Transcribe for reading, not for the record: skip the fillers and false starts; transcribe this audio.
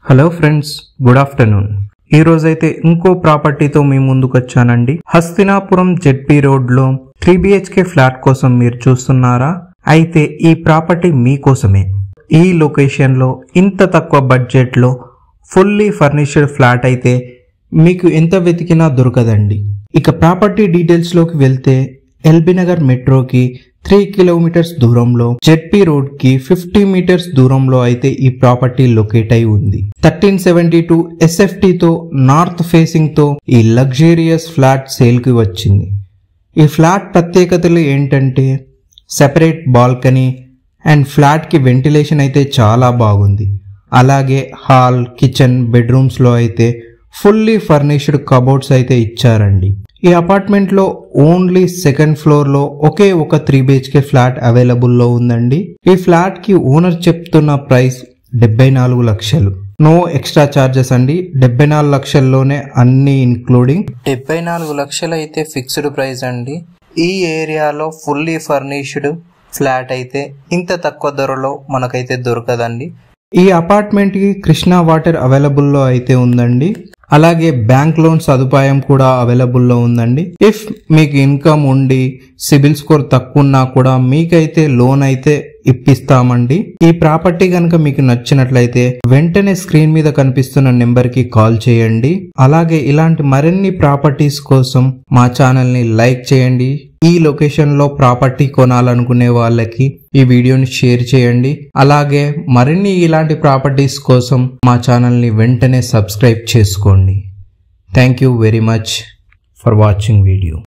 Hello friends, good afternoon. ఈ రోజైతే ఇంకో ప్రాపర్టీతో మీ ముందుకు వచ్చానండి. హస్తినాపురం జెడ్పీ రోడ్లో 3 BHK ఫ్లాట్ కోసం మీరు చూస్తున్నారా? అయితే ఈ ప్రాపర్టీ మీకోసమే. ఈ లొకేషన్లో ఇంత తక్కువ బడ్జెట్లో ఫుల్లీ ఫర్నిష్డ్ ఫ్లాట్ అయితే మీకు ఎంత వెతికినా దొరకదండి. ఇక ప్రాపర్టీ డీటెయిల్స్లోకి వెళ్తే ఎల్బీ నగర్ మెట్రోకి 3 కిలోమీటర్స్ దూరంలో, జెడ్పీ రోడ్ కి 50 మీటర్స్ దూరంలో అయితే ఈ ప్రాపర్టీ లొకేట్ అయి ఉంది. 1372 SFT తో నార్త్ ఫేసింగ్ తో ఈ లగ్జరియస్ ఫ్లాట్ సేల్ కి వచ్చింది. ఈ ఫ్లాట్ ప్రత్యేకతలు ఏంటంటే సెపరేట్ బాల్కనీ అండ్ ఫ్లాట్ కి వెంటిలేషన్ అయితే చాలా బాగుంది. అలాగే హాల్, కిచెన్, బెడ్రూమ్స్ లో అయితే ఫుల్లీ ఫర్నిష్డ్ కబోర్డ్స్ అయితే ఇచ్చారండి. ఈ అపార్ట్మెంట్ లో ఓన్లీ సెకండ్ ఫ్లోర్ లో ఒకే ఒక 3 BHK ఫ్లాట్ అవైలబుల్ లో ఉందండి. ఈ ఫ్లాట్ కి ఓనర్ చెప్తున్న ప్రైస్ 74 లక్షలు. నో ఎక్స్ట్రా చార్జెస్ అండి. 74 లక్షల్లోనే అన్ని ఇన్క్లూడింగ్. 74 లక్షలు అయితే ఫిక్స్డ్ ప్రైస్ అండి. ఈ ఏరియాలో ఫుల్లీ ఫర్నిష్డ్ ఫ్లాట్ అయితే ఇంత తక్కువ ధరలో మనకైతే దొరకదండి. ఈ అపార్ట్మెంట్ కి కృష్ణా వాటర్ అవైలబుల్ లో అయితే ఉందండి. అలాగే బ్యాంక్ లోన్ సదుపాయం కూడా అవైలబుల్ లో ఉందండి. ఇఫ్ మీకు ఇన్కమ్ ఉండి సిబిల్ స్కోర్ తక్కువ ఉన్నా కూడా మీకైతే లోన్ అయితే ఇప్పిస్తామండి. ఈ ప్రాపర్టీ కనుక మీకు నచ్చినట్లయితే వెంటనే స్క్రీన్ మీద కనిపిస్తున్న నెంబర్ కి కాల్ చేయండి. అలాగే ఇలాంటి మరిన్ని ప్రాపర్టీస్ కోసం మా ఛానల్ ని లైక్ చేయండి. ఈ లొకేషన్ లో ప్రాపర్టీ కొనాలనుకునే వాళ్ళకి ఈ వీడియోని షేర్ చేయండి. అలాగే మరిన్ని ఇలాంటి ప్రాపర్టీస్ కోసం మా ఛానల్ ని వెంటనే సబ్స్క్రైబ్ చేసుకోండి. Thank you very much for watching video.